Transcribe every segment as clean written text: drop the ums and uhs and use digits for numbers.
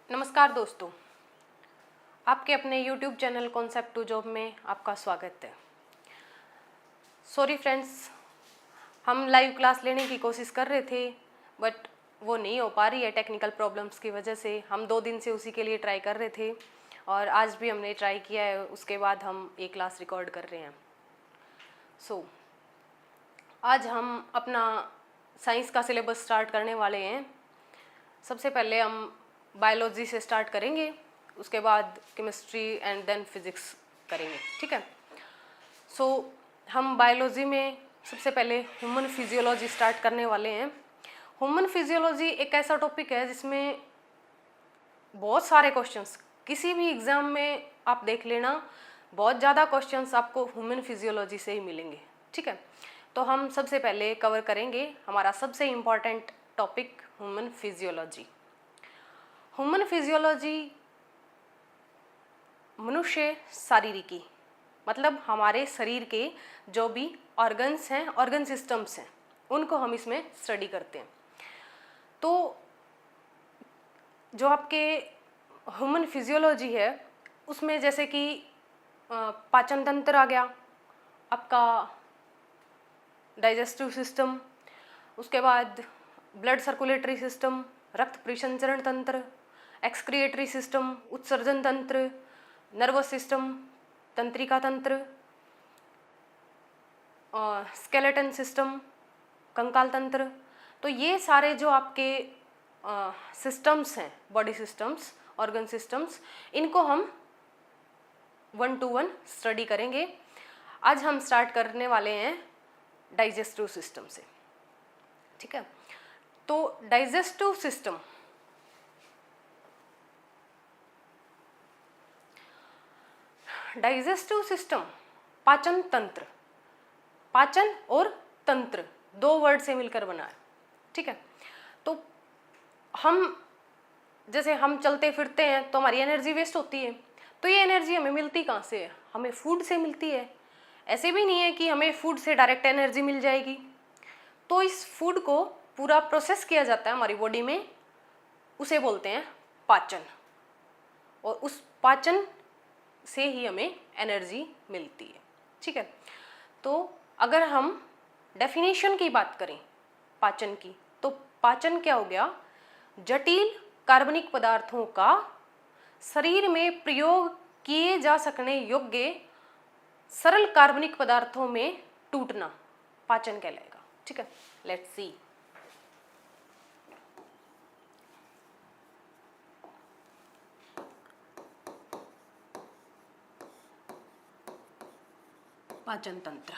नमस्कार दोस्तों, आपके अपने YouTube channel concept to job में आपका स्वागत है। सॉरी फ्रेंड्स, हम लाइव क्लास लेने की कोशिश कर रहे थे बट वो नहीं हो पा रही है टेक्निकल प्रॉब्लम्स की वजह से। हम 2 दिन से उसी के लिए ट्राई कर रहे थे और आज भी हमने ट्राई किया है, उसके बाद हम एक क्लास रिकॉर्ड कर रहे हैं। आज हम अपना साइंस का सिलेबस स्टार्ट करने वाले हैं। सबसे पहले हम बायोलॉजी से स्टार्ट करेंगे, उसके बाद केमिस्ट्री एंड देन फिजिक्स करेंगे, ठीक है। हम बायोलॉजी में सबसे पहले ह्यूमन फिजियोलॉजी स्टार्ट करने वाले हैं। ह्यूमन फिजियोलॉजी एक ऐसा टॉपिक है जिसमें बहुत सारे क्वेश्चंस, किसी भी एग्ज़ाम में आप देख लेना, बहुत ज़्यादा क्वेश्चंस आपको ह्यूमन फिजियोलॉजी से ही मिलेंगे, ठीक है। तो हम सबसे पहले कवर करेंगे हमारा सबसे important topic human physiology. Human physiology मनुष्य शारीरिकी, मतलब हमारे शरीर के जो भी ऑर्गन्स हैं, ऑर्गन सिस्टम्स हैं, उनको हम इसमें स्टडी करते हैं। तो जो आपके ह्यूमन फिजियोलॉजी है उसमें जैसे कि पाचन तंत्र आ गया, आपका डाइजेस्टिव सिस्टम, उसके बाद ब्लड सर्कुलेटरी सिस्टम, रक्त परिसंचरण तंत्र, एक्सक्रिएटरी सिस्टम, उत्सर्जन तंत्र, नर्वस सिस्टम, तंत्रिका तंत्र, स्केलेटन सिस्टम, कंकाल तंत्र। तो ये सारे जो आपके सिस्टम्स हैं, बॉडी सिस्टम्स, ऑर्गन सिस्टम्स, इनको हम 1 to 1 स्टडी करेंगे। आज हम स्टार्ट करने वाले हैं डाइजेस्टिव सिस्टम से, ठीक है। तो डाइजेस्टिव सिस्टम पाचन तंत्र, पाचन और तंत्र 2 वर्ड से मिलकर बना है, ठीक है। तो जैसे हम चलते फिरते हैं तो हमारी एनर्जी वेस्ट होती है, तो ये एनर्जी हमें मिलती कहाँ से है? हमें फूड से मिलती है। ऐसे भी नहीं है कि हमें फूड से डायरेक्ट एनर्जी मिल जाएगी। तो इस फूड को पूरा प्रोसेस किया जाता है हमारी बॉडी में, उसे बोलते हैं पाचन, और उस पाचन से ही हमें एनर्जी मिलती है, ठीक है। तो अगर हम डेफिनेशन की बात करें पाचन की, तो पाचन क्या हो गया? जटिल कार्बनिक पदार्थों का शरीर में प्रयोग किए जा सकने योग्य सरल कार्बनिक पदार्थों में टूटना पाचन कहलाएगा, ठीक है। Let's see. पाचन तंत्र,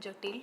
जटिल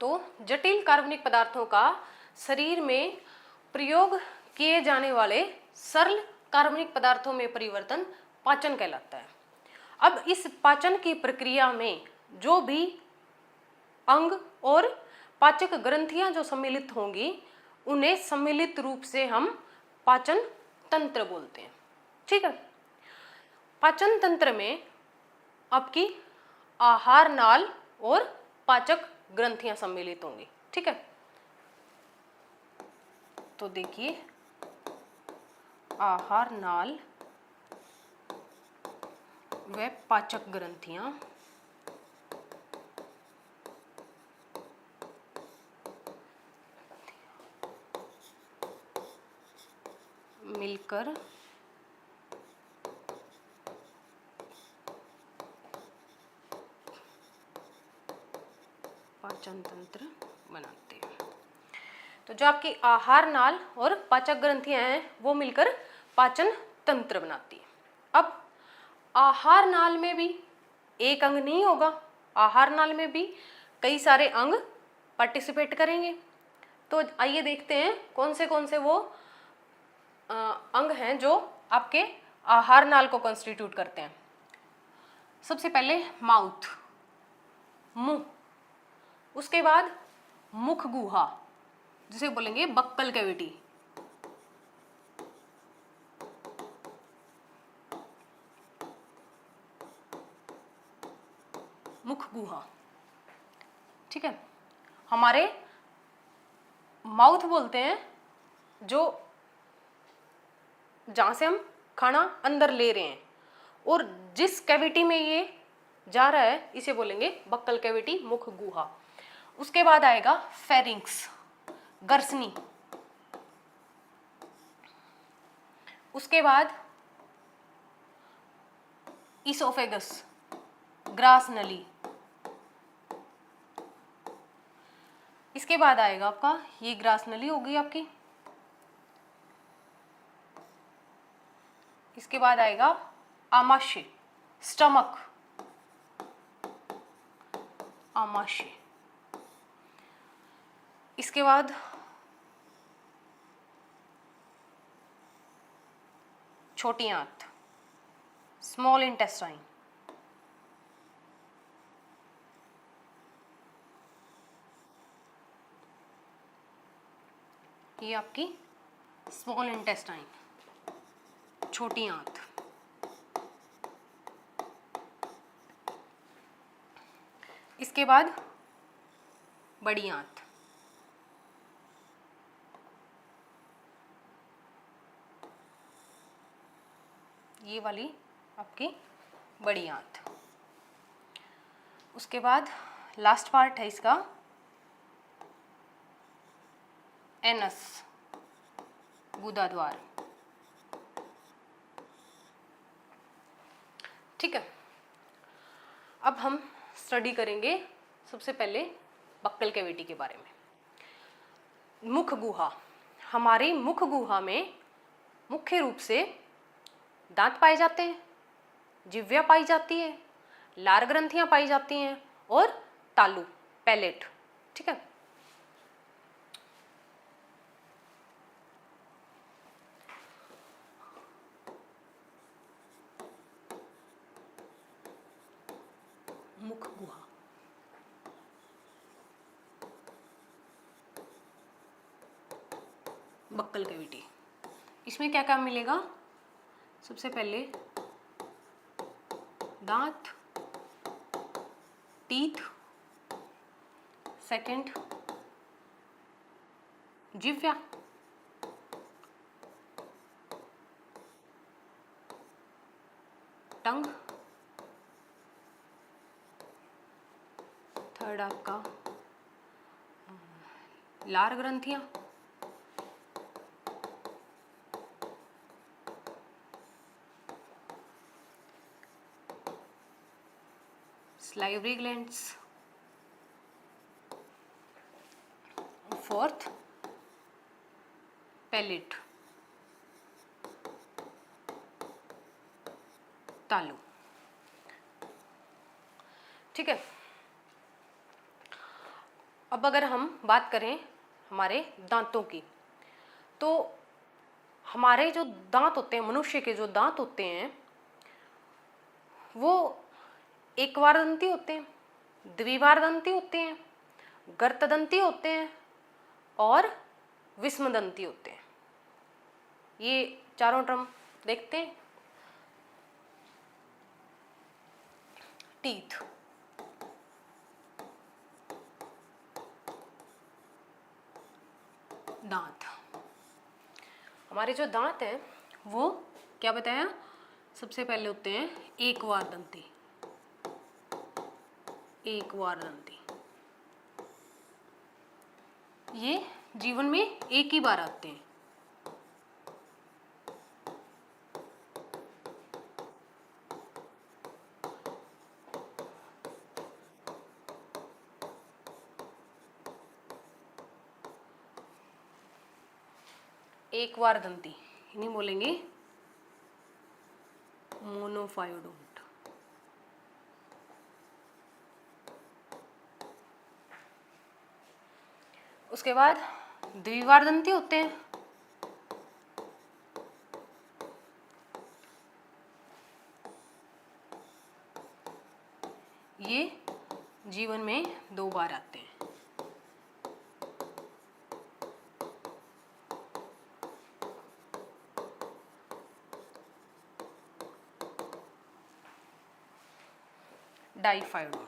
तो जटिल कार्बनिक पदार्थों का शरीर में प्रयोग किए जाने वाले सरल कार्बनिक पदार्थों में परिवर्तन पाचन कहलाता है। अब इस पाचन की प्रक्रिया में जो भी अंग और पाचक ग्रंथियां जो सम्मिलित होंगी, उन्हें सम्मिलित रूप से हम पाचन तंत्र बोलते हैं, ठीक है। पाचन तंत्र में आपकी आहार नाल और पाचक ग्रंथियां सम्मिलित होंगी, ठीक है। तो देखिए, आहार नाल व पाचक ग्रंथियां मिलकर पाचन तंत्र बनाते हैं। तो जो आपकी आहार नाल और पाचक ग्रंथियां हैं वो मिलकर पाचन तंत्र बनाती है। अब आहार नाल में भी एक अंग नहीं होगा, आहार नाल में भी कई सारे अंग पार्टिसिपेट करेंगे। तो आइए देखते हैं कौन से वो अंग हैं जो आपके आहार नाल को कॉन्स्टिट्यूट करते हैं। सबसे पहले माउथ, मुंह, उसके बाद मुख गुहा जिसे बोलेंगे बक्कल कैविटी, मुख गुहा। ठीक है, हमारे माउथ बोलते हैं जो जहां से हम खाना अंदर ले रहे हैं, और जिस कैविटी में ये जा रहा है इसे बोलेंगे बक्कल कैविटी, मुख गुहा। उसके बाद आएगा फेरिंक्स, गर्सनी। उसके बाद इसोफेगस, ग्रास नली। इसके बाद आएगा आपका, ये ग्रास नली होगी आपकी। इसके बाद आएगा आमाशय, स्टमक, आमाशय। इसके बाद छोटी आंत, स्मॉल इंटेस्टाइन। ये आपकी स्मॉल इंटेस्टाइन, छोटी आंत। इसके बाद बड़ी आंत। ये वाली आपकी बड़ी आंत। उसके बाद लास्ट पार्ट है इसका एनस, गुदा द्वार। ठीक है, अब हम स्टडी करेंगे सबसे पहले बक्कल कैविटी के बारे में। मुख गुहा, हमारी मुख गुहा में मुख्य रूप से दांत पाए जाते हैं, जिह्वा पाई जाती है, लार ग्रंथियां पाई जाती हैं और तालु, पैलेट। ठीक है, मुख गुहा। बक्कल कैविटी, इसमें क्या क्या मिलेगा? सबसे पहले दांत, टीथ, सेकंड जिह्वा, टंग, थर्ड आपका लार ग्रंथियां, salivary glands, fourth palate, तालु। ठीक है, अब अगर हम बात करें हमारे दांतों की, तो हमारे जो दांत होते हैं, मनुष्य के जो दांत होते हैं वो एकवारदंती होते हैं, द्विवारदंती होते हैं, गर्तदंती होते हैं और विषमदंती होते हैं। ये चारों टर्म देखते हैं। टीथ, दांत, हमारे जो दांत हैं वो क्या बताया, सबसे पहले होते हैं एक बार दंती, एक बार दंती। ये जीवन में एक ही बार आते हैं। एक बार दंती इन्हीं बोलेंगे मोनोफायोडोंट। उसके बाद द्विवार दंती होते हैं। ये जीवन में 2 बार आते हैं। डाइफायोडोंट।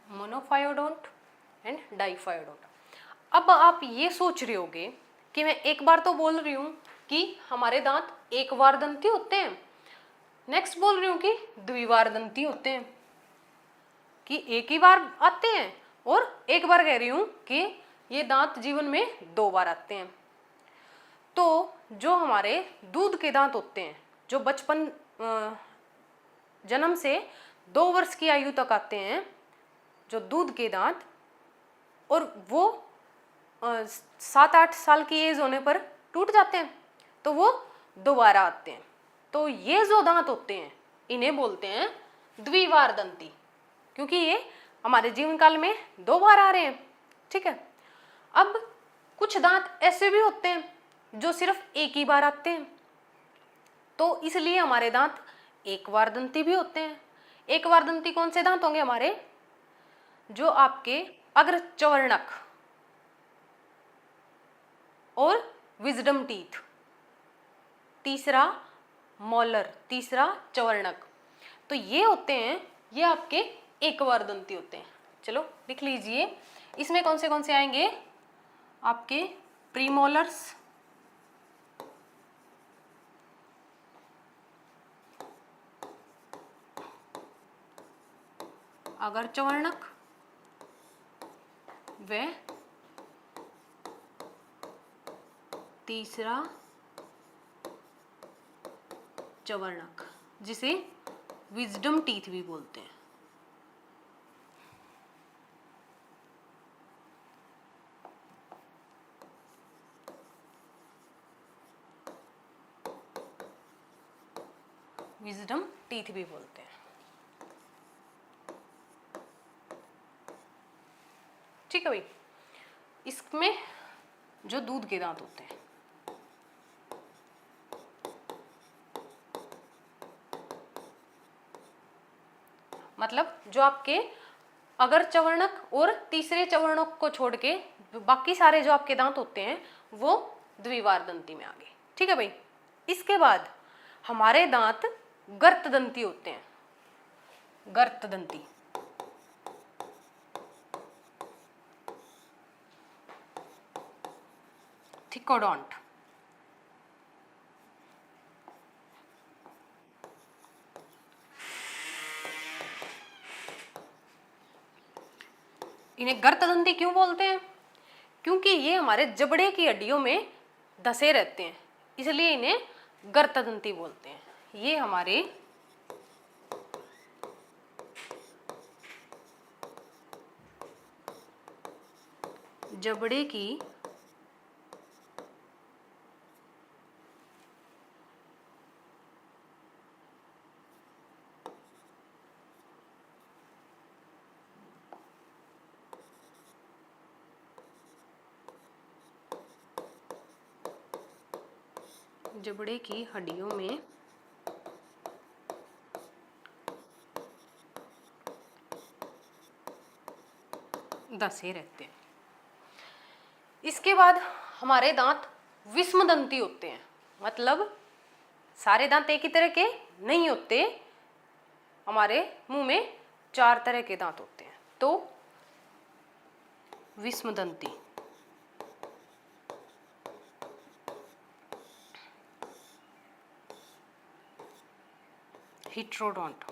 मोनोफायोडोंट and diphyodont. अब आप ये सोच रहे होगे कि मैं एक बार तो बोल रही हूँ कि हमारे दांत एक बार दंती होते हैं, नेक्स्ट बोल रही हूँ कि द्विवार दंती होते हैं, कि एक ही बार आते हैं, और एक बार कह रही हूँ कि ये दांत जीवन में 2 बार आते हैं। तो जो हमारे दूध के दांत होते हैं, जो बचपन जन्म से 2 वर्ष की आयु तक आते हैं, जो दूध के दांत, और वो 7-8 साल की एज होने पर टूट जाते हैं, तो वो दोबारा आते हैं। तो ये जो दांत होते हैं इन्हें बोलते हैं द्विवार दंती, क्योंकि ये हमारे जीवन काल में 2 बार आ रहे हैं। ठीक है। अब कुछ दांत ऐसे भी होते हैं जो सिर्फ एक ही बार आते हैं, तो इसलिए हमारे दांत एक बार दंती भी होते हैं। एक बार दंती कौन से दांत होंगे हमारे, जो आपके अग्र चवर्णक और विजडम टीथ, तीसरा मोलर, तीसरा चवर्णक, तो ये होते हैं, ये आपके एक बार दंती होते हैं। चलो लिख लीजिए, इसमें कौन से आएंगे, आपके प्रीमोलर्स, अगर चवर्णक व तीसरा चवर्णक, जिसे विजडम टीथ भी बोलते हैं। विजडम टीथ भी बोलते हैं। ठीक है भाई। इसमें जो दूध के दांत होते हैं, मतलब जो आपके अगर चवर्णक और तीसरे चवर्णक को छोड़ के बाकी सारे जो आपके दांत होते हैं वो द्विवार दंती में आ गए। ठीक है भाई। इसके बाद हमारे दांत गर्त दंती होते हैं, गर्त दंती। थिकोडोंट, इन्हें गर्तदंती क्यों बोलते हैं, क्योंकि ये हमारे जबड़े की हड्डियों में धसे रहते हैं, इसलिए इन्हें गर्तदंती बोलते हैं। ये हमारे जबड़े की जबड़े की हड्डियों में दसे रहते हैं। इसके बाद हमारे दांत विषमदंती होते हैं, मतलब सारे दांत एक ही तरह के नहीं होते, हमारे मुंह में 4 तरह के दांत होते हैं। तो विषमदंती, हिट्रोडोंट,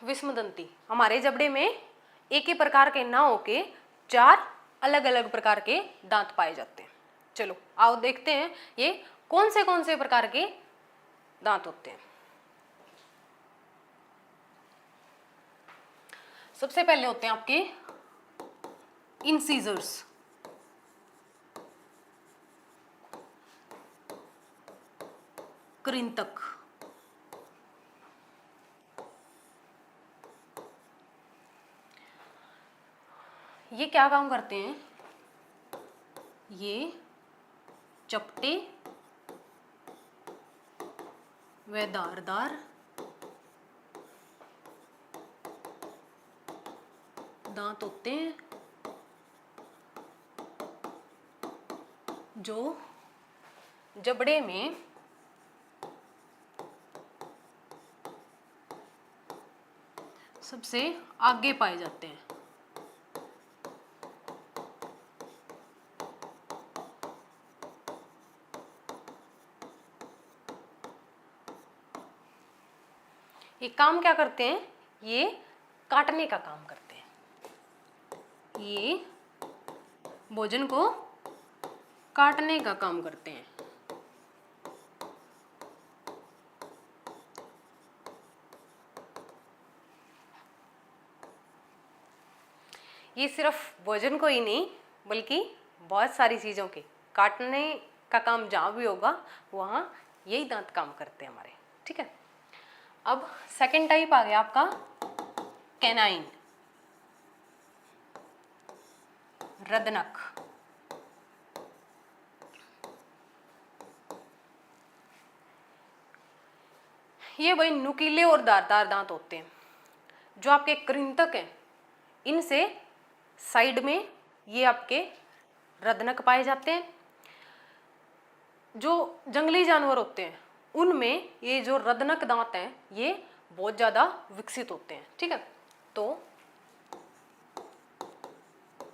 विषमदंती हमारे जबड़े में एक ही प्रकार के ना होके 4 अलग अलग प्रकार के दांत पाए जाते हैं। चलो आओ देखते हैं ये कौन से प्रकार के दांत होते हैं। सबसे पहले होते हैं आपके इंसीजर्स, कृंतक। ये क्या काम करते हैं? ये चपटे व धारदार दांत होते हैं जो जबड़े में सबसे आगे पाए जाते हैं। ये काम क्या करते हैं? ये काटने का काम करते हैं। ये भोजन को काटने का काम करते हैं। ये सिर्फ भोजन को ही नहीं बल्कि बहुत सारी चीज़ों के काटने का काम जहाँ भी होगा वहाँ यही दांत काम करते हैं हमारे। ठीक है, अब सेकंड टाइप आ गया आपका कैनाइन, रदनक। ये भाई नुकीले और धारदार दांत होते हैं। जो आपके कृंतक हैं इनसे साइड में ये आपके रदनक पाए जाते हैं। जो जंगली जानवर होते हैं उनमें ये जो रदनक दांत हैं ये बहुत ज़्यादा विकसित होते हैं। ठीक है, तो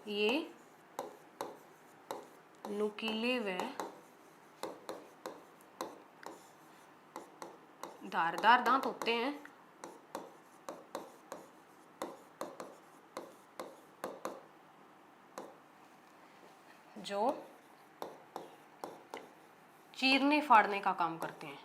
ये नुकीले व धारदार दांत होते हैं जो चीरने फाड़ने का काम करते हैं।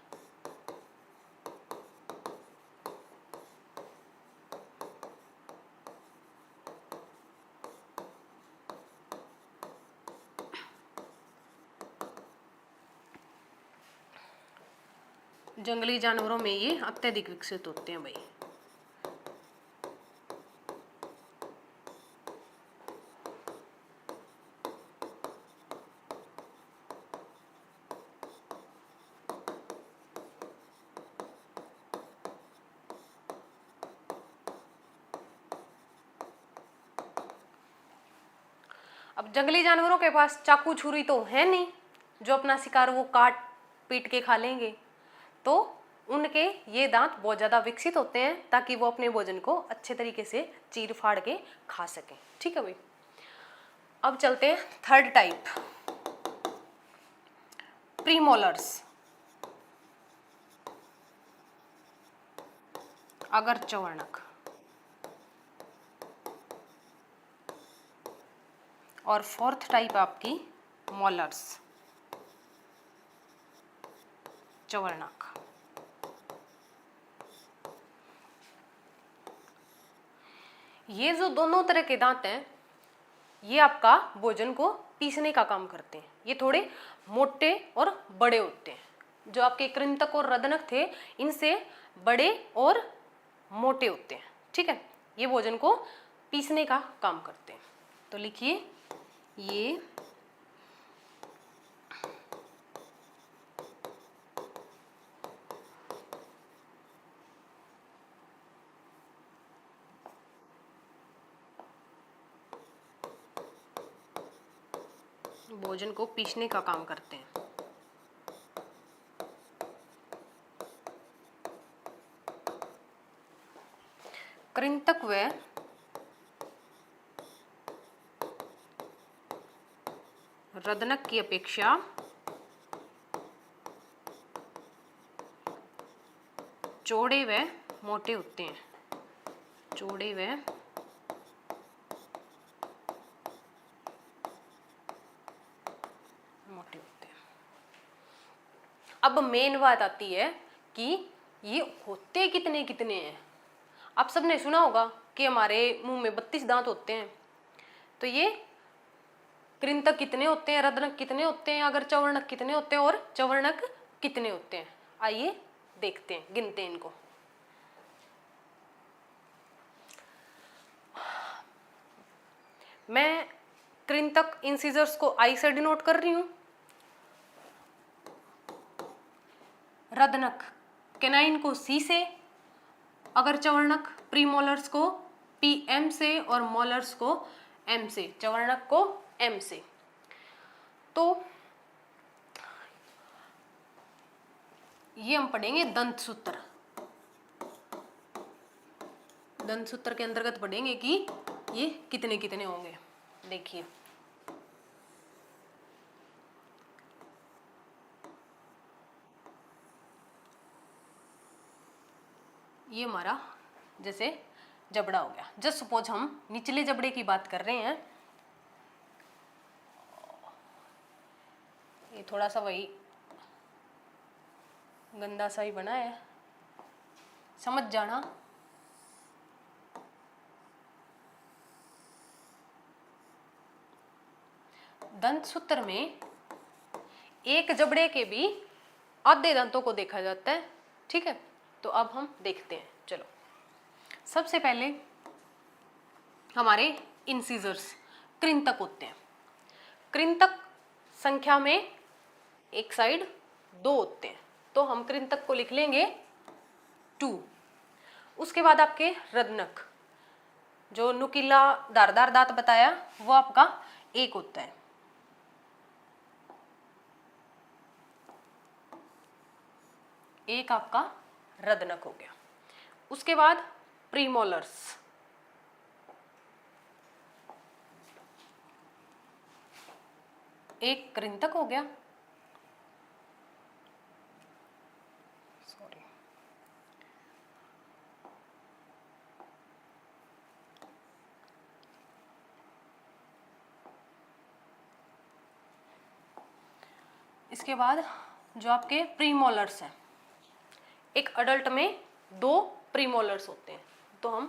जंगली जानवरों में ये अत्यधिक विकसित होते हैं भाई। अब जंगली जानवरों के पास चाकू छुरी तो है नहीं जो अपना शिकार वो काट पीट के खा लेंगे, तो उनके ये दांत बहुत ज़्यादा विकसित होते हैं ताकि वो अपने भोजन को अच्छे तरीके से चीर फाड़ के खा सकें। ठीक है भाई, अब चलते हैं थर्ड टाइप, प्रीमोलर्स, अगरचवर्णक। और फोर्थ टाइप आपकी मोलर्स, चवर्णक। ये जो दोनों तरह के दांत हैं ये आपका भोजन को पीसने का काम करते हैं। ये थोड़े मोटे और बड़े होते हैं। जो आपके कृंतक और रदनक थे इनसे बड़े और मोटे होते हैं। ठीक है, ये भोजन को पीसने का काम करते हैं। तो लिखिए ये भोजन को पीसने का काम करते हैं। कृंतक व रदनक की अपेक्षा चौड़े व मोटे होते हैं। चौड़े व मोटे होते हैं। अब मेन बात आती है कि ये होते कितने कितने हैं। आप सबने सुना होगा कि हमारे मुंह में 32 दांत होते हैं। तो ये कृंतक कितने होते हैं, रदनक कितने होते हैं, अगर चवर्णक कितने होते हैं और चवर्णक कितने होते हैं, आइए देखते हैं, गिनते हैं इनको। मैं कृंतक इंसिजर्स को आई से डिनोट कर रही हूं। रदनक कैनाइन को सी से, अगर चवर्णक प्रीमोलर्स को पीएम से और मोलर्स को एम से, चवर्णक को एम से। तो ये हम पढ़ेंगे दंत सूत्र। दंत सूत्र के अंतर्गत पढ़ेंगे कि ये कितने कितने होंगे। देखिए ये हमारा जैसे जबड़ा हो गया। जस्ट सपोज हम निचले जबड़े की बात कर रहे हैं। ये थोड़ा सा वही गंदा सा ही बना है, समझ जाना। दंत सूत्र में एक जबड़े के भी आधे दांतों को देखा जाता है। ठीक है, तो अब हम देखते हैं। चलो, सबसे पहले हमारे इंसिजर्स कृंतक होते हैं। कृंतक संख्या में एक साइड 2 होते हैं, तो हम कृंतक को लिख लेंगे 2। उसके बाद आपके रदनक, जो नुकीला धारदार दांत बताया, वो आपका 1 होता है। एक आपका रदनक हो गया। उसके बाद प्रीमोलर्स, एक कृंतक हो गया। सॉरी, इसके बाद जो आपके प्रीमोलर्स हैं, एक अडल्ट में 2 प्रीमोलर्स होते हैं, तो हम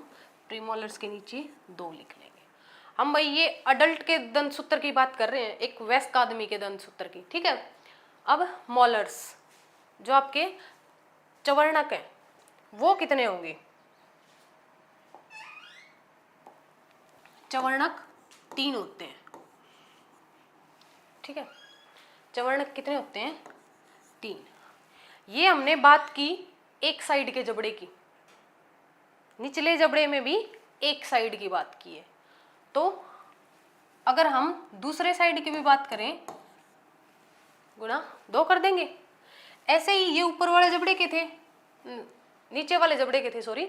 प्रीमोलर्स के नीचे 2 लिख लेंगे। हम भाई ये अडल्ट के दंत सूत्र की बात कर रहे हैं, एक वयस्क आदमी के दंत सूत्र की। ठीक है, अब मोलर्स जो आपके चवर्णक हैं वो कितने होंगे? चवर्णक 3 होते हैं। ठीक है, चवर्णक कितने होते हैं? 3। ये हमने बात की एक साइड के जबड़े की, निचले जबड़े में भी एक साइड की बात की है। तो अगर हम दूसरे साइड की भी बात करें, गुणा 2 कर देंगे। ऐसे ही ये ऊपर वाले जबड़े के थे, नीचे वाले जबड़े के थे, सॉरी।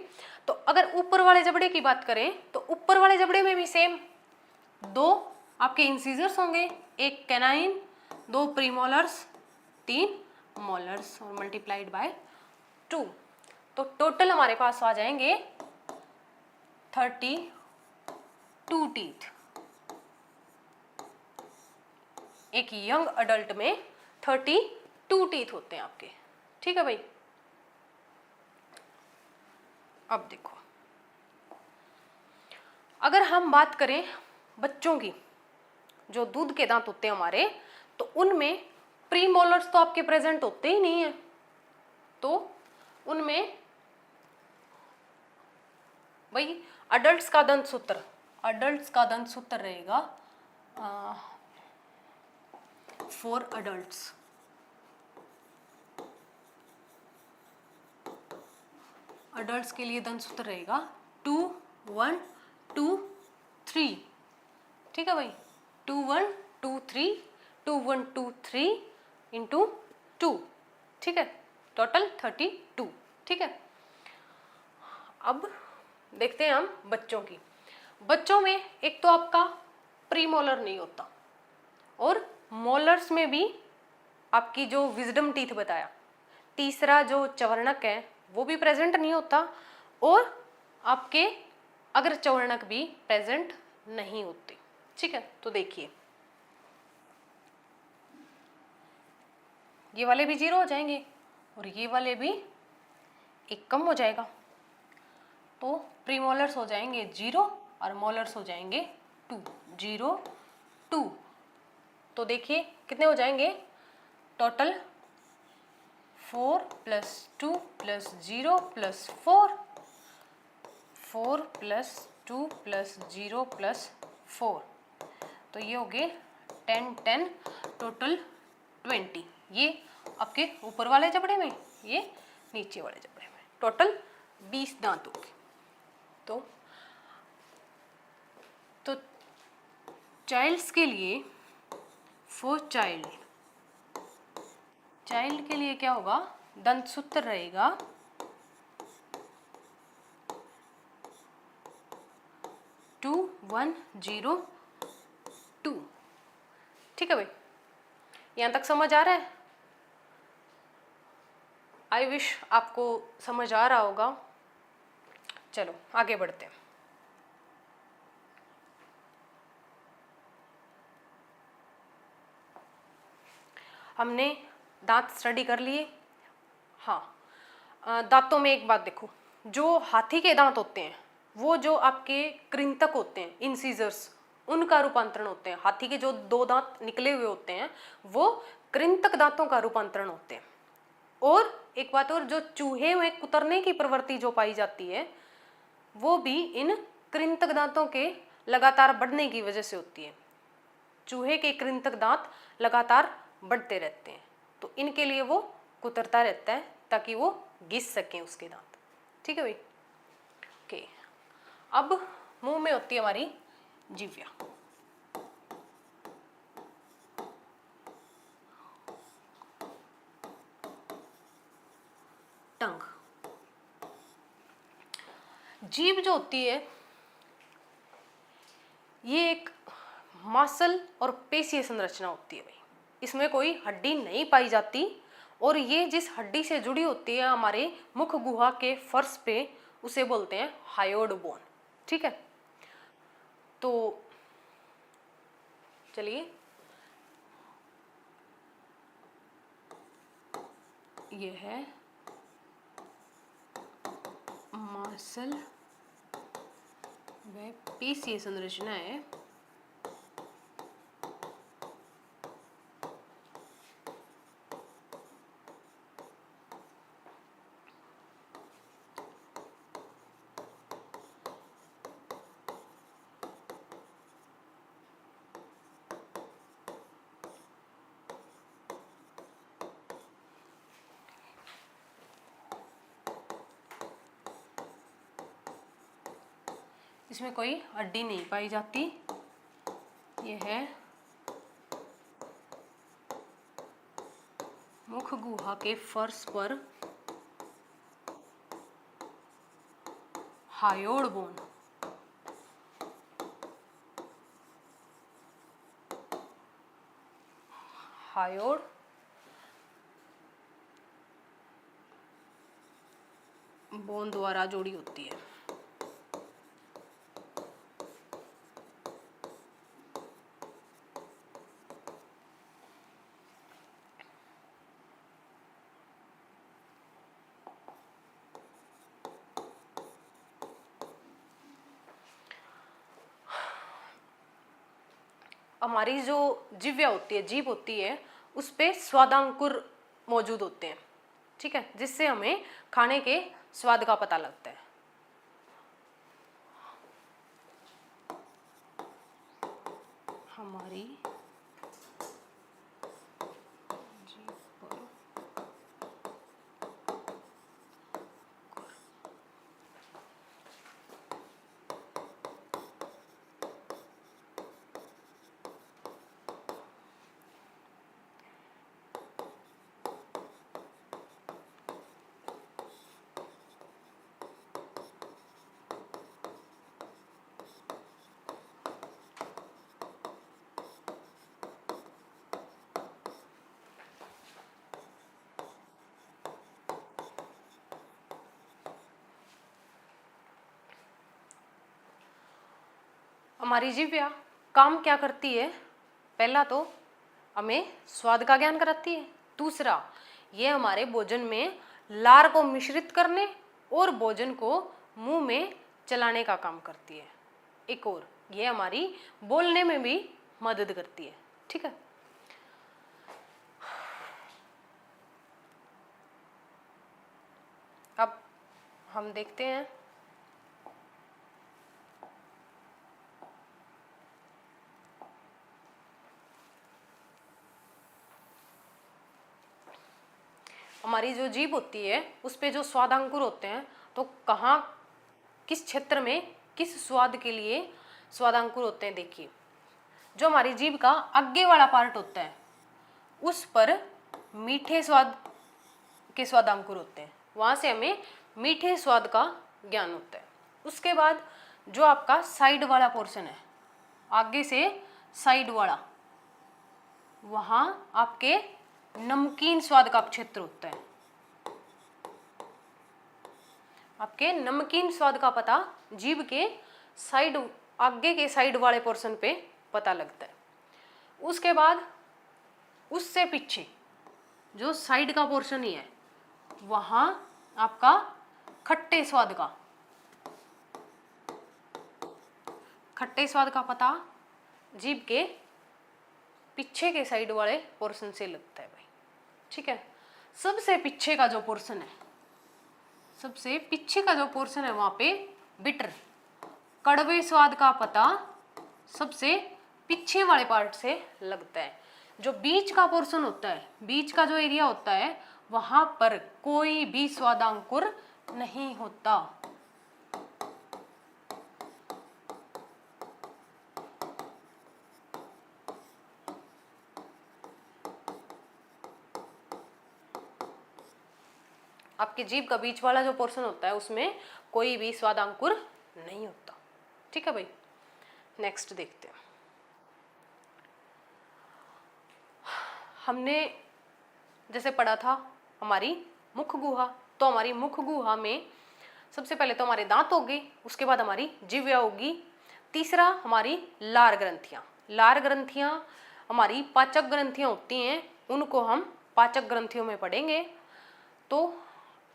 तो अगर ऊपर वाले जबड़े की बात करें तो ऊपर वाले जबड़े में भी सेम 2 आपके इंसिजर्स होंगे, एक कैनाइन, 2 प्रीमोलर्स, 3 मोलर्स और मल्टीप्लाइड बाय 2। तो टोटल हमारे पास आ जाएंगे 32 टीथ। एक यंग अडल्ट में 32 टीथ होते हैं आपके। ठीक है भाई। अब देखो, अगर हम बात करें बच्चों की, जो दूध के दांत होते हैं हमारे, तो उनमें प्रीमोलर्स तो आपके प्रेजेंट होते ही नहीं है। तो उनमें भाई अडल्ट्स का दंत सूत्र रहेगा फॉर अडल्ट्स। अडल्ट्स के लिए दंत सूत्र रहेगा 2 1 2 3। ठीक है भाई, 2 1 2 3 2 1 2 3 इंटू 2। ठीक है, टोटल 32। ठीक है। अब देखते हैं हम बच्चों की। बच्चों में एक तो आपका प्रीमोलर नहीं होता, और मोलर्स में भी आपकी जो विजडम टीथ बताया, तीसरा जो चवर्णक है वो भी प्रेजेंट नहीं होता, और आपके अग्र चवर्णक भी प्रेजेंट नहीं होते। ठीक है, तो देखिए ये वाले भी 0 हो जाएंगे और ये वाले भी एक कम हो जाएगा, तो प्रीमोलर्स हो जाएंगे 0 और मोलर्स हो जाएंगे 2 0 2। तो देखिए कितने हो जाएंगे टोटल, 4 + 2 + 0 + 4 4 + 2 + 0 + 4, तो ये हो गए 10 10 टोटल 20। ये आपके ऊपर वाले जबड़े में, ये नीचे वाले जबड़े में, टोटल 20 दांत हो गए। तो चाइल्ड्स के लिए, फॉर चाइल्ड के लिए क्या होगा, दंत सूत्र रहेगा 2 1 0 2। ठीक है भाई, यहां तक समझ आ रहा है? आई विश आपको समझ आ रहा होगा। चलो आगे बढ़ते हैं। हमने दांत स्टडी कर लिए। हाँ, दांतों में एक बात देखो, जो हाथी के दांत होते हैं वो जो आपके कृंतक होते हैं, इंसीजर्स, उनका रूपांतरण होते हैं। हाथी के जो 2 दांत निकले हुए होते हैं वो कृंतक दांतों का रूपांतरण होते हैं। और एक बात और, जो चूहे में कुतरने की प्रवृत्ति जो पाई जाती है वो भी इन कृंतक दांतों के लगातार बढ़ने की वजह से होती है। चूहे के कृंतक दांत लगातार बढ़ते रहते हैं, तो इनके लिए वो कुतरता रहता है ताकि वो घिस सकें उसके दांत। ठीक है भाई। ओके, अब मुंह में होती है हमारी जिह्वा। टंग। जीभ जो होती है ये एक मांसल और पेशीय संरचना होती है भाई। इसमें कोई हड्डी नहीं पाई जाती, और ये जिस हड्डी से जुड़ी होती है हमारे मुख गुहा के फर्श पे, उसे बोलते हैं हायोइड बोन। ठीक है, तो चलिए ये है मांसल व पेशीय संरचना है। इसमें कोई हड्डी नहीं पाई जाती। ये है मुख गुहा के फर्श पर हायोइड बोन। हायोइड बोन द्वारा जोड़ी होती है। हमारी जो जिह्वा होती है, जीभ होती है, उस पे स्वादांकुर मौजूद होते हैं, ठीक है, जिससे हमें खाने के स्वाद का पता लगता है। हमारी जीभ पर हमारी जिह्वा काम क्या करती है? पहला तो हमें स्वाद का ज्ञान कराती है। दूसरा, ये हमारे भोजन में लार को मिश्रित करने और भोजन को मुंह में चलाने का काम करती है। एक और, ये हमारी बोलने में भी मदद करती है, ठीक है। अब हम देखते हैं हमारी जो जीभ होती है उस पे जो स्वादांकुर होते हैं, तो कहाँ, किस क्षेत्र में, किस स्वाद के लिए स्वादांकुर होते हैं। देखिए, जो हमारी जीभ का आगे वाला पार्ट होता है उस पर मीठे स्वाद के स्वादांकुर होते हैं, वहाँ से हमें मीठे स्वाद का ज्ञान होता है। उसके बाद जो आपका साइड वाला पोर्शन है, आगे से साइड वाला, वहाँ आपके नमकीन स्वाद का क्षेत्र होता है। आपके नमकीन स्वाद का पता जीभ के साइड, आगे के साइड वाले पोर्शन पे पता लगता है। उसके बाद उससे पीछे जो साइड का पोर्शन ही है, वहाँ आपका खट्टे स्वाद का पता जीभ के पीछे के साइड वाले पोर्शन से लगता है भाई, ठीक है। सबसे पीछे का जो पोर्शन है, वहां पे बिटर, कड़वे स्वाद का पता सबसे पीछे वाले पार्ट से लगता है। जो बीच का पोर्शन होता है, बीच का जो एरिया होता है, वहां पर कोई भी स्वादांकुर नहीं होता। आपकी जीभ का बीच वाला जो पोर्शन होता है उसमें कोई भी स्वादांकुर नहीं होता, ठीक है भाई। नेक्स्ट देखते हैं। हमने जैसे पढ़ा था हमारी मुख गुहा, तो हमारी मुख गुहा में सबसे पहले तो हमारे दांत होंगे, उसके बाद हमारी जिह्वा होगी, तीसरा हमारी लार ग्रंथियां हमारी पाचक ग्रंथियां होती हैं, उनको हम पाचक ग्रंथियों में पढ़ेंगे। तो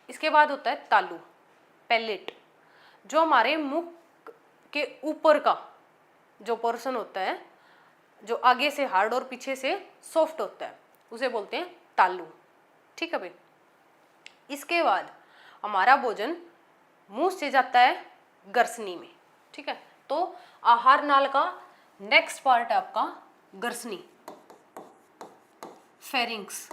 इसके बाद होता है तालु, पैलेट, जो हमारे मुख के ऊपर का जो पोर्शन होता है, जो आगे से हार्ड और पीछे से सॉफ्ट होता है, उसे बोलते हैं तालु, ठीक है भाई। इसके बाद हमारा भोजन मुंह से जाता है गर्सनी में, ठीक है। तो आहार नाल का नेक्स्ट पार्ट है आपका गर्सनी, फेरिंग्स।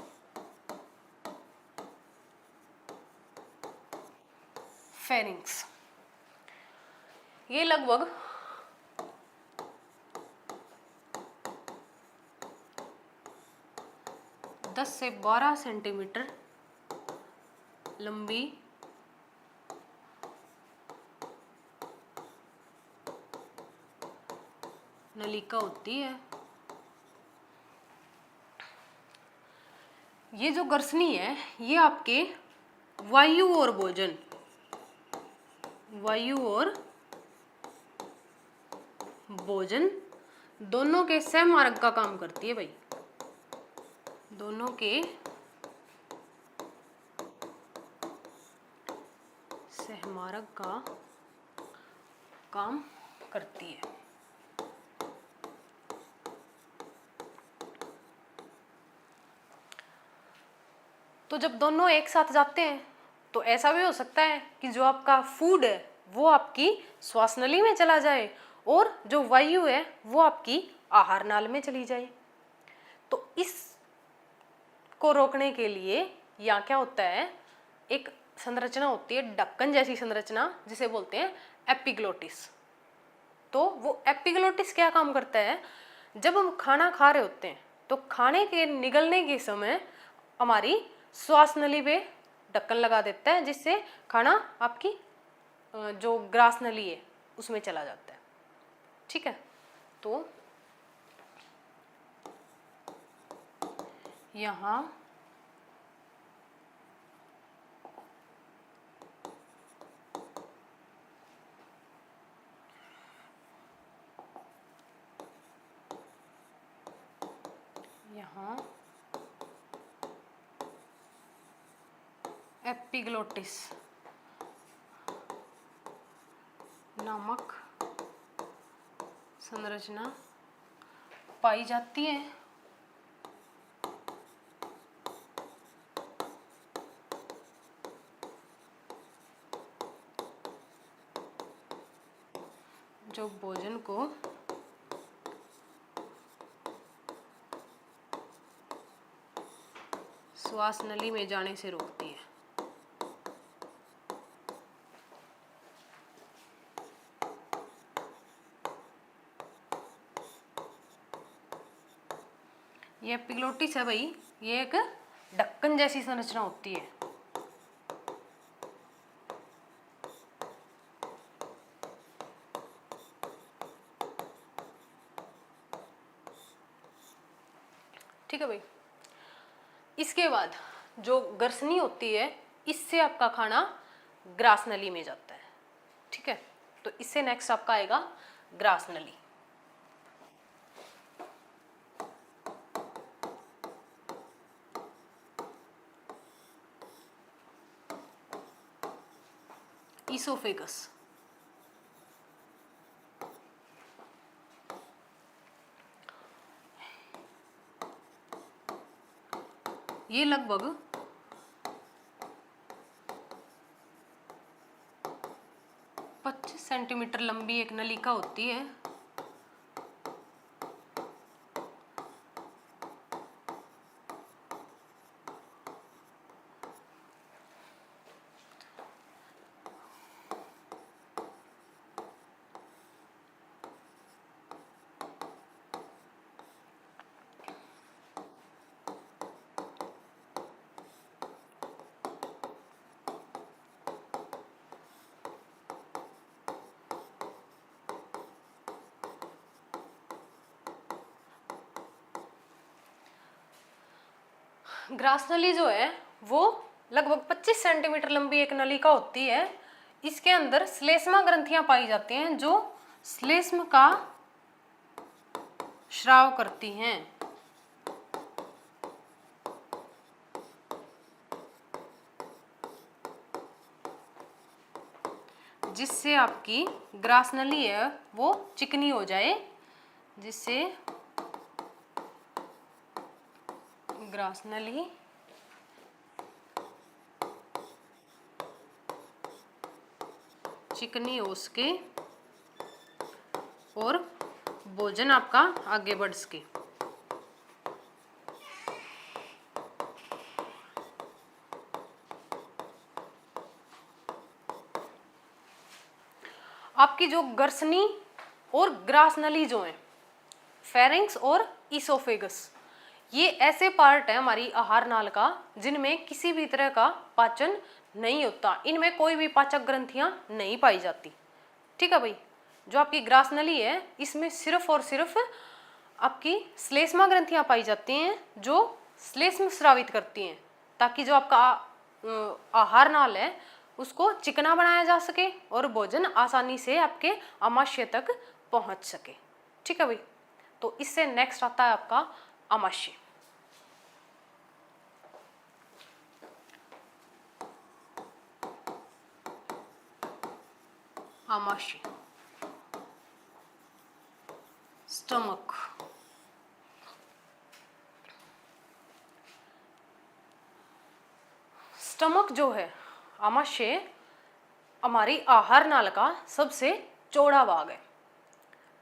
ये लगभग 10 से 12 सेंटीमीटर लंबी नलिका होती है। ये जो गर्सनी है, ये आपके वायु और भोजन दोनों के सहमार्ग का काम करती है भाई, दोनों के सहमार्ग का काम करती है। तो जब दोनों एक साथ जाते हैं तो ऐसा भी हो सकता है कि जो आपका फूड है वो आपकी श्वास नली में चला जाए और जो वायु है वो आपकी आहार नाल में चली जाए। तो इस को रोकने के लिए या क्या होता है, एक संरचना होती है ढक्कन जैसी संरचना जिसे बोलते हैं एपिग्लोटिस। तो वो एपिग्लोटिस क्या काम करता है, जब हम खाना खा रहे होते हैं तो खाने के निगलने के समय हमारी श्वास नली पे ढक्कन लगा देता है, जिससे खाना आपकी जो ग्रास नली है उसमें चला जाता है। ठीक है, तो यहाँ एपिग्लोटिस नामक संरचना पाई जाती है। जो भोजन को श्वास नली में जाने से रोकती है। ये एपिग्लोटिस है भाई, ये एक ढक्कन जैसी संरचना होती है। ठीक है भाई, इसके बाद जो ग्रसनी होती है इससे आपका खाना ग्रास नली में जाता है। ठीक है, तो इससे नेक्स्ट आपका आएगा ग्रास नली। ईसोफेगस, ये लगभग 25 सेंटीमीटर लंबी एक नलिका होती है। ग्रास नली जो है वो लगभग 25 सेंटीमीटर लंबी एक नलिका होती है। इसके अंदर श्लेष्मा ग्रंथियां पाई जाती हैं जो श्लेष्म का स्राव करती हैं। जिससे आपकी ग्रास नली है वो चिकनी हो जाए, जिससे ग्रास नली चिकनी हो सके और भोजन आपका आगे बढ़ सके। आपकी जो ग्रसनी और ग्रास नली जो है, फेरिंक्स और ईसोफेगस, ये ऐसे पार्ट है हमारी आहार नाल का जिनमें किसी भी तरह का पाचन नहीं होता। इनमें कोई भी पाचक ग्रंथियां नहीं पाई जाती। ठीक है भाई, जो आपकी ग्रास नली है इसमें सिर्फ और सिर्फ आपकी श्लेष्मा ग्रंथियां पाई जाती हैं जो श्लेष्म स्रावित करती हैं, ताकि जो आपका आहार नाल है उसको चिकना बनाया जा सके और भोजन आसानी से आपके आमाशय तक पहुंच सके। ठीक है भाई, तो इससे नेक्स्ट आता है आपका आमाशय। आमाशय, स्टमक, स्टमक जो है, आमाशय हमारी आहार नाल का सबसे चौड़ा भाग है।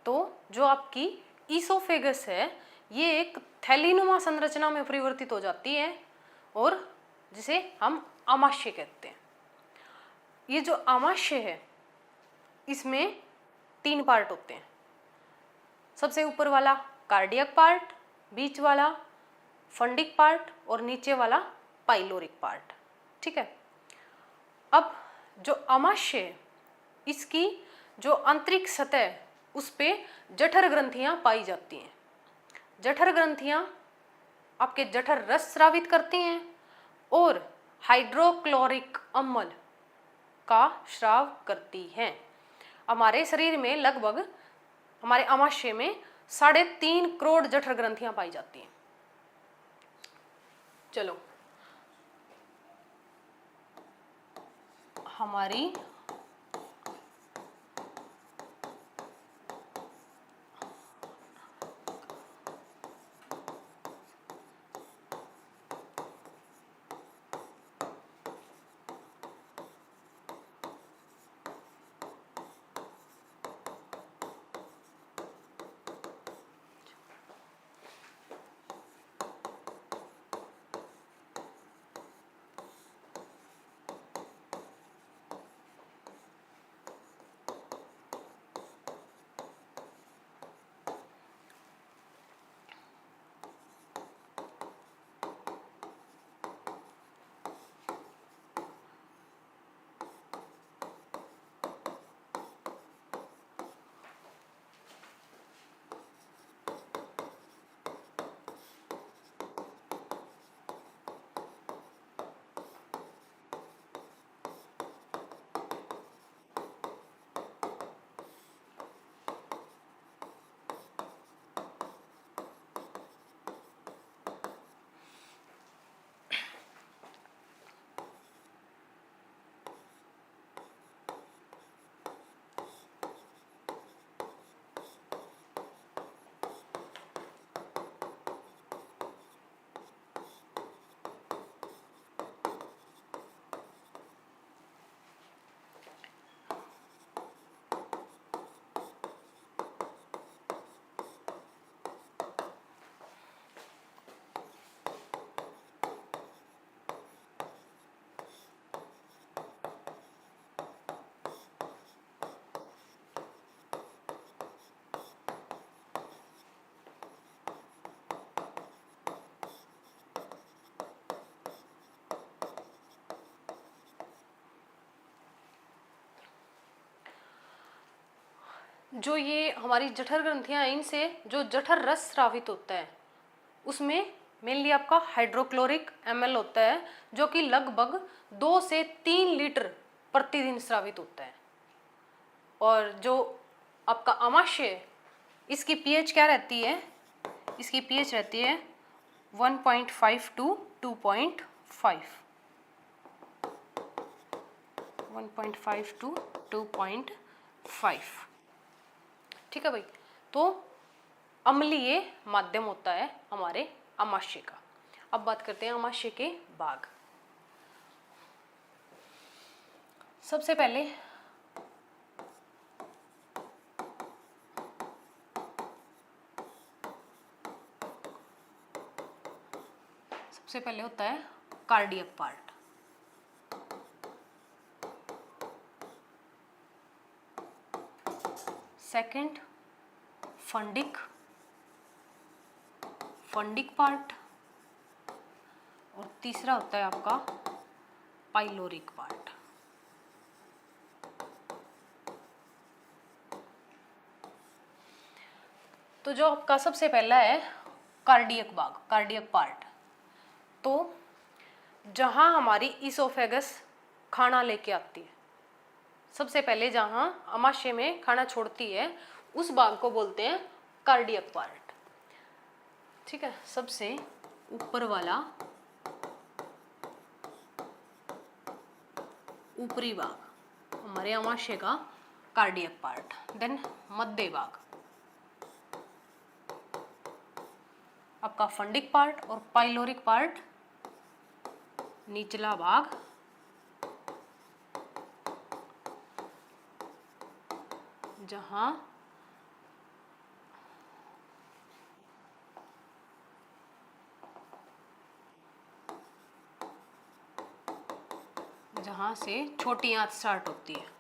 तो जो आपकी ईसोफेगस है ये एक थैलीनुमा संरचना में परिवर्तित हो जाती है और जिसे हम आमाशय कहते हैं। ये जो आमाशय है इसमें 3 पार्ट होते हैं। सबसे ऊपर वाला कार्डियक पार्ट, बीच वाला फंडिक पार्ट और नीचे वाला पाइलोरिक पार्ट। ठीक है। अब जो आमाशय है इसकी जो आंतरिक सतह उस पे जठर ग्रंथियां पाई जाती हैं। जठर ग्रंथियां आपके जठर रस स्रावित करती हैं और हाइड्रोक्लोरिक अम्ल का स्राव करती हैं। हमारे शरीर में लगभग हमारे आमाशय में 3.5 करोड़ जठर ग्रंथियां पाई जाती हैं। चलो, हमारी जो ये हमारी जठर ग्रंथियां हैं इनसे जो जठर रस स्रावित होता है उसमें मेनली आपका हाइड्रोक्लोरिक एमएल होता है जो कि लगभग 2 से 3 लीटर प्रतिदिन स्रावित होता है। और जो आपका आमाशय इसकी पीएच क्या रहती है? इसकी पीएच रहती है 1.5 टू 2.5, 1.5 टू 2.5। ठीक है भाई। तो अम्लीय माध्यम होता है हमारे आमाशय का। अब बात करते हैं आमाशय के भाग। सबसे पहले होता है cardiac part. Second fundic part और तीसरा होता है आपका पाइलोरिक पार्ट। तो जो आपका सबसे पहला है कार्डियक भाग, कार्डियक पार्ट, तो जहां हमारी ईसोफेगस खाना लेके आती है, सबसे पहले जहां आमाशय में खाना छोड़ती है उस भाग को बोलते हैं कार्डियक पार्ट। ठीक है। सबसे ऊपर वाला ऊपरी भाग हमारे आमाशय का कार्डियक पार्ट। देन मध्य भाग आपका फंडिक पार्ट और पाइलोरिक पार्ट निचला भाग जहां से छोटी आंत स्टार्ट होती है।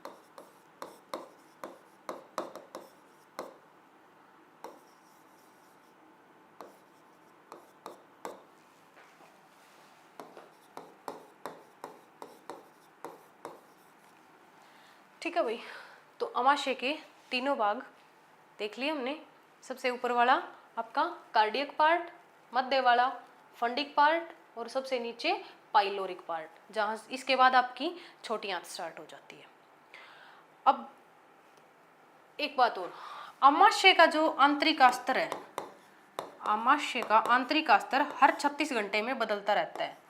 ठीक है भाई, तो अमाशय के तीनों भाग देख लिए हमने। सबसे ऊपर वाला आपका कार्डियक पार्ट, मध्य वाला फंडिक पार्ट और सबसे नीचे पाइलोरिक पार्ट, जहाँ इसके बाद आपकी छोटी आंत स्टार्ट हो जाती है। अब एक बात और, आमाशय का जो आंतरिक अस्तर है, आमाशय का आंतरिक अस्तर हर 36 घंटे में बदलता रहता है।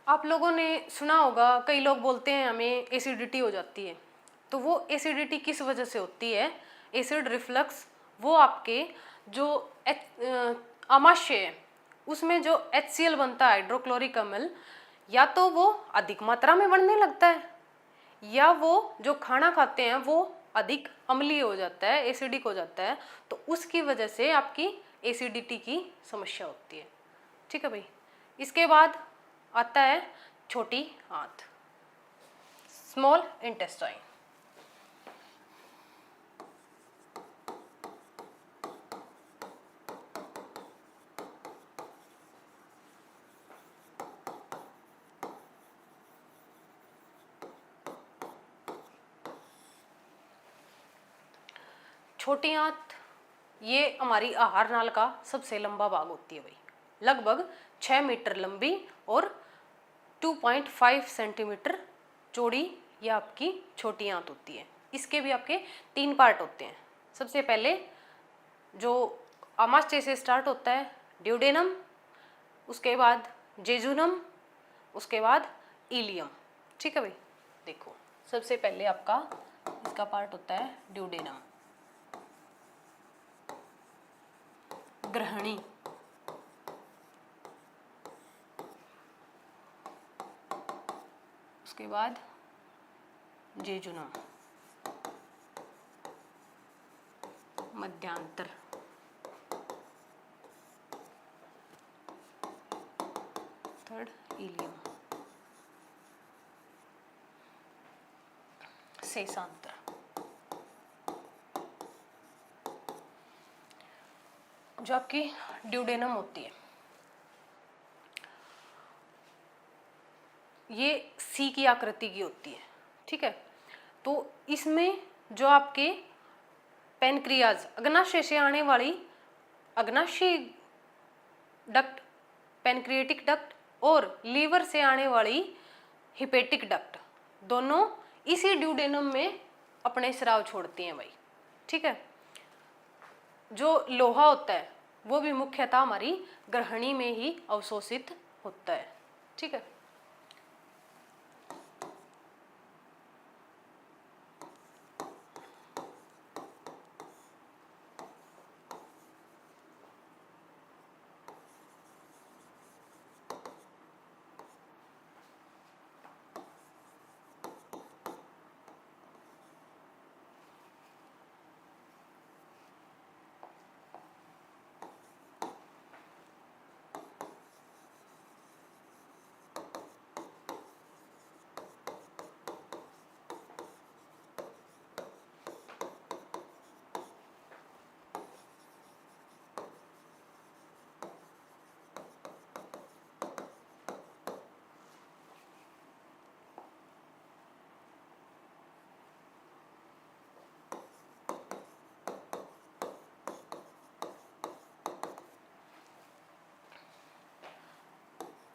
आप लोगों ने सुना होगा, कई लोग बोलते हैं हमें एसिडिटी हो जाती है। तो वो एसिडिटी किस वजह से होती है? एसिड रिफ्लक्स, वो आपके जो आमाशय है उसमें जो HCl बनता है, हाइड्रोक्लोरिक अम्ल, या तो वो अधिक मात्रा में बढ़ने लगता है या वो जो खाना खाते हैं वो अधिक अम्लीय हो जाता है, एसिडिक हो जाता है। तो उसकी वजह से आपकी एसिडिटी की समस्या होती है। ठीक है भाई। इसके बाद आता है छोटी आंत, स्मॉल इंटेस्टाइन। छोटी आंत ये हमारी आहार नाल का सबसे लंबा भाग होती है भाई, लगभग 6 मीटर लंबी और 2.5 सेंटीमीटर चौड़ी ये आपकी छोटी आंत होती है। इसके भी आपके 3 पार्ट होते हैं। सबसे पहले जो आमाशय से स्टार्ट होता है ड्यूडेनम, उसके बाद जेजुनम, उसके बाद इलियम। ठीक है भाई। देखो, सबसे पहले आपका इसका पार्ट होता है ड्यूडेनम, ग्रहणी, उसके बाद जेजुनम, मध्यांतर, थर्ड इलियम, शेषांतर। जो आपकी ड्यूडेनम होती है ये सी की आकृति की होती है। ठीक है। तो इसमें जो आपके पैनक्रियाज, अग्नाशय से आने वाली अग्नाशय डक्ट, पैनक्रिएटिक डक्ट, और लीवर से आने वाली हिपेटिक डक्ट, दोनों इसी ड्यूडेनम में अपने स्राव छोड़ती हैं भाई। ठीक है। जो लोहा होता है वो भी मुख्यतः हमारी ग्रहणी में ही अवशोषित होता है। ठीक है।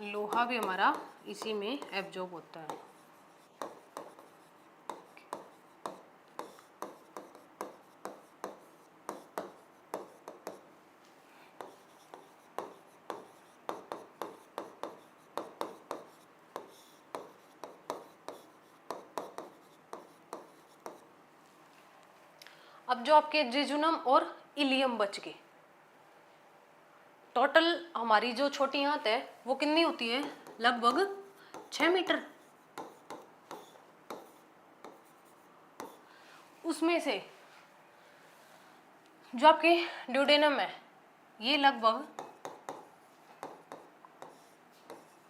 लोहा भी हमारा इसी में एब्जॉर्ब होता है। अब जो आपके जेजुनम और इलियम बच गए, टोटल हमारी जो छोटी आंत है वो कितनी होती है, लगभग 6 मीटर। उसमें से जो आपके ड्यूडेनम है ये लगभग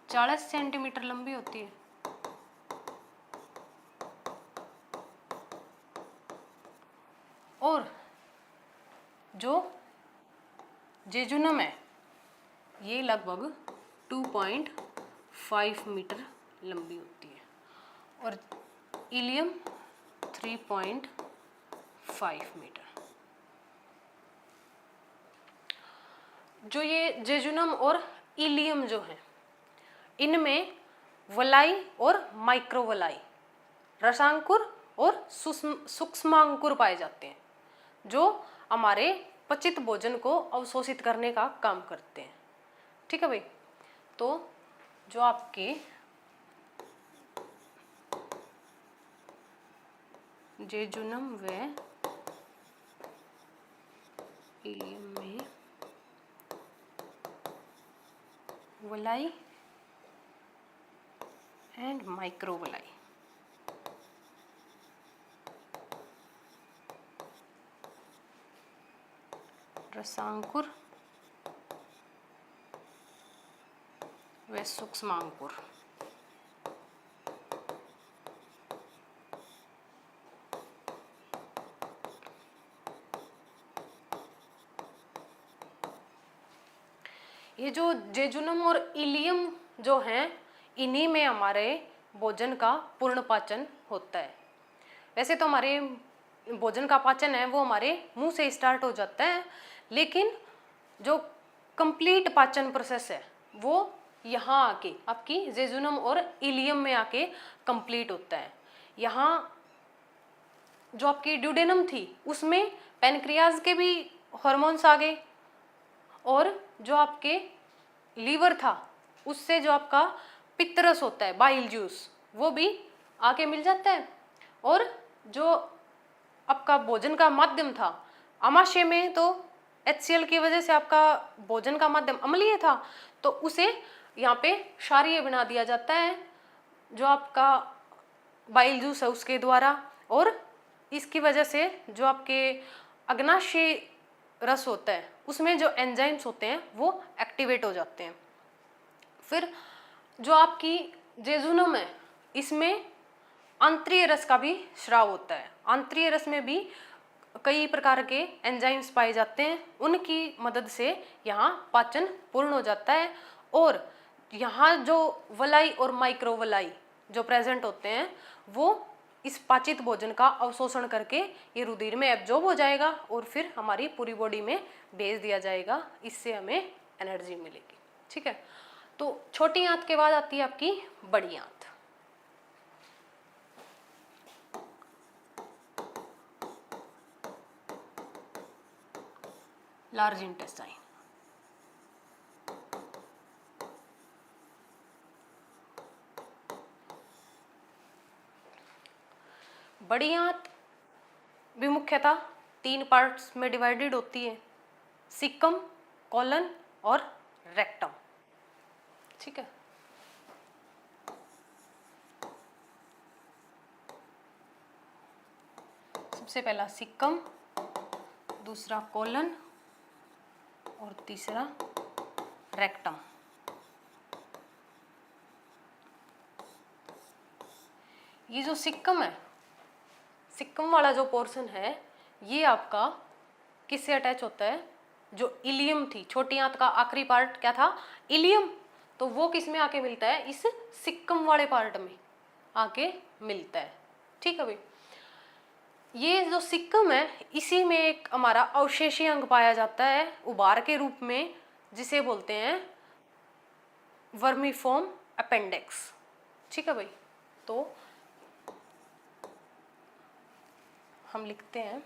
40 सेंटीमीटर लंबी होती है। और जो जेजुनम है ये लगभग 2.5 मीटर लंबी होती है और इलियम 3.5 मीटर। जो ये जेजुनम और इलियम जो है, इनमें वलाई और माइक्रोवलाई, रसांकुर और सूक्ष्मांकुर पाए जाते हैं, जो हमारे पचित भोजन को अवशोषित करने का काम करते हैं। ठीक है भाई। तो जो आपके जेजुनम व इलियम में वलाई एंड माइक्रोवलाई, रसांकुर व सूक्ष्मांकुर, ये जो जेजुनम और इलियम जो हैं, इन्हीं में हमारे भोजन का पूर्ण पाचन होता है। वैसे तो हमारे भोजन का पाचन है वो हमारे मुंह से स्टार्ट हो जाता है, लेकिन जो कंप्लीट पाचन प्रोसेस है वो यहाँ आके आपकी जेजुनम और इलियम में आके कंप्लीट होता है। यहाँ जो आपकी ड्यूडेनम थी उसमें पैनक्रियाज के भी हार्मोन्स आ गए, और जो आपके लीवर था उससे जो आपका पित्तरस होता है, बाइल जूस, वो भी आके मिल जाता है। और जो आपका भोजन का माध्यम था, आमाशय में तो HCl की वजह से आपका भोजन का माध्यम अम्लीय था, तो उसे यहाँ पे क्षारीय बना दिया जाता है जो आपका बाइल जूस है उसके द्वारा। और इसकी वजह से जो आपके अग्नाशय रस होता है उसमें जो एंजाइम्स होते हैं वो एक्टिवेट हो जाते हैं। फिर जो आपकी जेजुनम है इसमें आंतरीय रस का भी स्राव होता है। आंतरीय रस में भी कई प्रकार के एंजाइम्स पाए जाते हैं, उनकी मदद से यहाँ पाचन पूर्ण हो जाता है। और यहाँ जो वलाई और माइक्रोवलाई जो प्रेजेंट होते हैं वो इस पाचित भोजन का अवशोषण करके ये रुधिर में एब्जॉर्ब हो जाएगा और फिर हमारी पूरी बॉडी में भेज दिया जाएगा। इससे हमें एनर्जी मिलेगी। ठीक है। तो छोटी आंत के बाद आती है आपकी बड़ी आंत। Large intestine. बड़ी आंत भी मुख्यतः 3 पार्ट्स में डिवाइडेड होती है, सिक्कम, कोलन और रेक्टम। ठीक है। सबसे पहला सिक्कम, दूसरा कोलन और तीसरा रेक्टम। ये जो सिक्कम है, सिक्कम वाला जो पोर्शन है ये आपका किससे अटैच होता है, जो इलियम थी, छोटी आंत का आखिरी पार्ट क्या था, इलियम, तो वो किस में आके मिलता है, इस सिक्कम वाले पार्ट में आके मिलता है। ठीक है भाई। ये जो सिक्कम है इसी में एक हमारा अवशेषीय अंग पाया जाता है उभार के रूप में, जिसे बोलते हैं वर्मीफॉर्म अपेंडिक्स। ठीक है भाई। तो हम लिखते हैं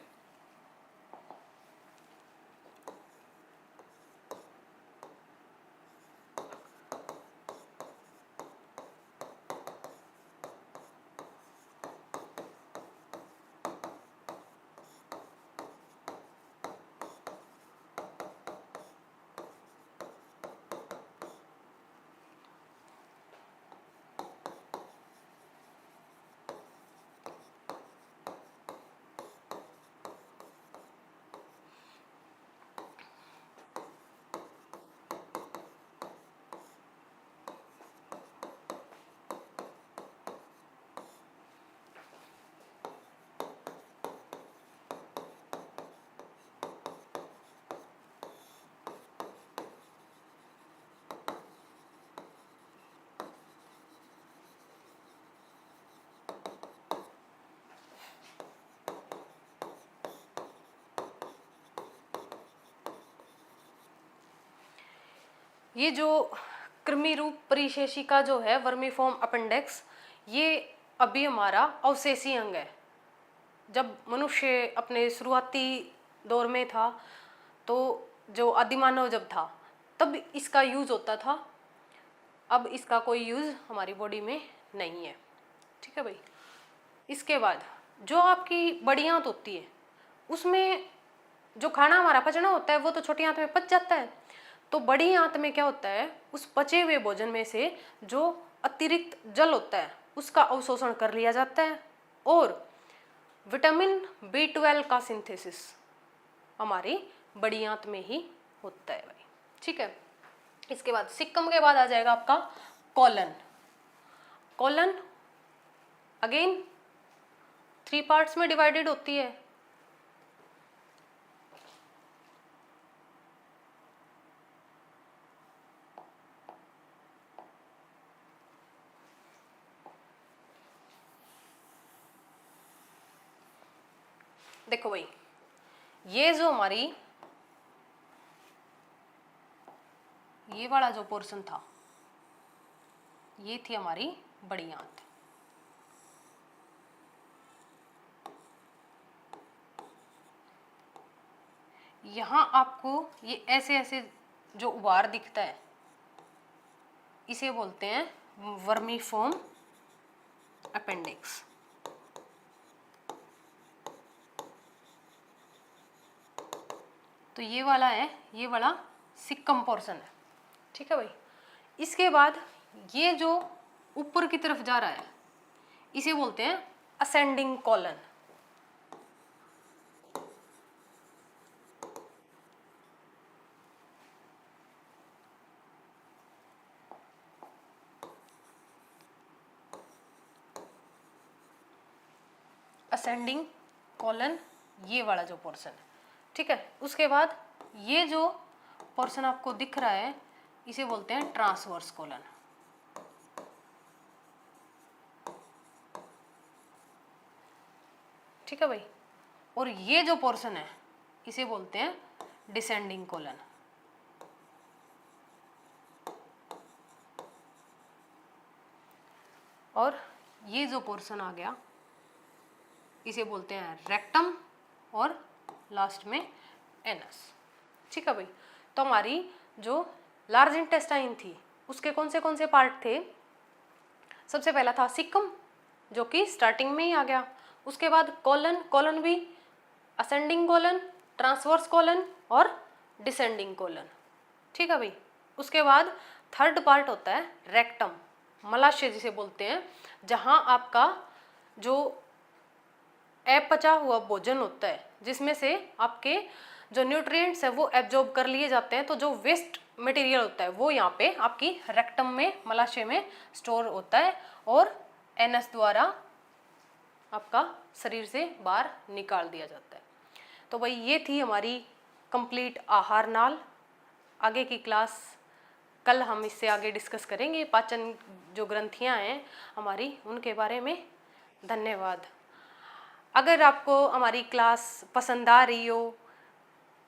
ये जो कृमि रूप परिशेषिका जो है वर्मीफॉर्म अपेंडिक्स, ये अभी हमारा अवशेषी अंग है। जब मनुष्य अपने शुरुआती दौर में था, तो जो आदिमानव जब था, तब इसका यूज होता था। अब इसका कोई यूज हमारी बॉडी में नहीं है। ठीक है भाई। इसके बाद जो आपकी बड़ी आंत होती है, उसमें जो खाना हमारा पचना होता है वो तो छोटी आंत में पच जाता है। तो बड़ी आंत में क्या होता है, उस पचे हुए भोजन में से जो अतिरिक्त जल होता है उसका अवशोषण कर लिया जाता है, और विटामिन B12 का सिंथेसिस हमारी बड़ी आंत में ही होता है भाई। ठीक है। इसके बाद सिक्कम के बाद आ जाएगा आपका कॉलन। कॉलन अगेन 3 पार्ट्स में डिवाइडेड होती है। देखो भाई, ये जो हमारी ये वाला जो पोर्शन था, ये थी हमारी बड़ी आंत। यहां आपको ये ऐसे ऐसे जो उभार दिखता है, इसे बोलते हैं वर्मीफॉर्म अपेंडिक्स। तो ये वाला है, ये वाला सिक्कम पोर्शन है। ठीक है भाई। इसके बाद ये जो ऊपर की तरफ जा रहा है, इसे बोलते हैं असेंडिंग कॉलन। असेंडिंग कॉलन, ये वाला जो पोर्शन है। ठीक है। उसके बाद ये जो पोर्शन आपको दिख रहा है, इसे बोलते हैं ट्रांसवर्स कॉलन। ठीक है भाई। और ये जो पोर्शन है, इसे बोलते हैं डिसेंडिंग कॉलन। और ये जो पोर्शन आ गया, इसे बोलते हैं रेक्टम, और लास्ट में एनस। ठीक है भाई। तो हमारी जो लार्ज इंटेस्टाइन थी, उसके कौन से पार्ट थे? सबसे पहला था सिक्कम, जो कि स्टार्टिंग में ही आ गया। उसके बाद कॉलन, कॉलन भी असेंडिंग कॉलन, ट्रांसवर्स कॉलन और डिसेंडिंग कॉलन। ठीक है भाई। उसके बाद थर्ड पार्ट होता है रेक्टम, मलाशय जिसे बोलते हैं, जहां आपका जो अपचा हुआ भोजन होता है, जिसमें से आपके जो न्यूट्रिएंट्स है वो एब्जॉर्ब कर लिए जाते हैं। तो जो वेस्ट मटेरियल होता है वो यहाँ पे आपकी रेक्टम में, मलाशय में स्टोर होता है, और एनस द्वारा आपका शरीर से बाहर निकाल दिया जाता है। तो भाई ये थी हमारी कंप्लीट आहार नाल। आगे की क्लास कल हम इससे आगे डिस्कस करेंगे, पाचन जो ग्रंथियाँ हैं हमारी, उनके बारे में। धन्यवाद। अगर आपको हमारी क्लास पसंद आ रही हो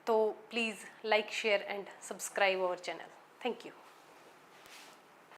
तो please like, share and subscribe our channel. Thank you.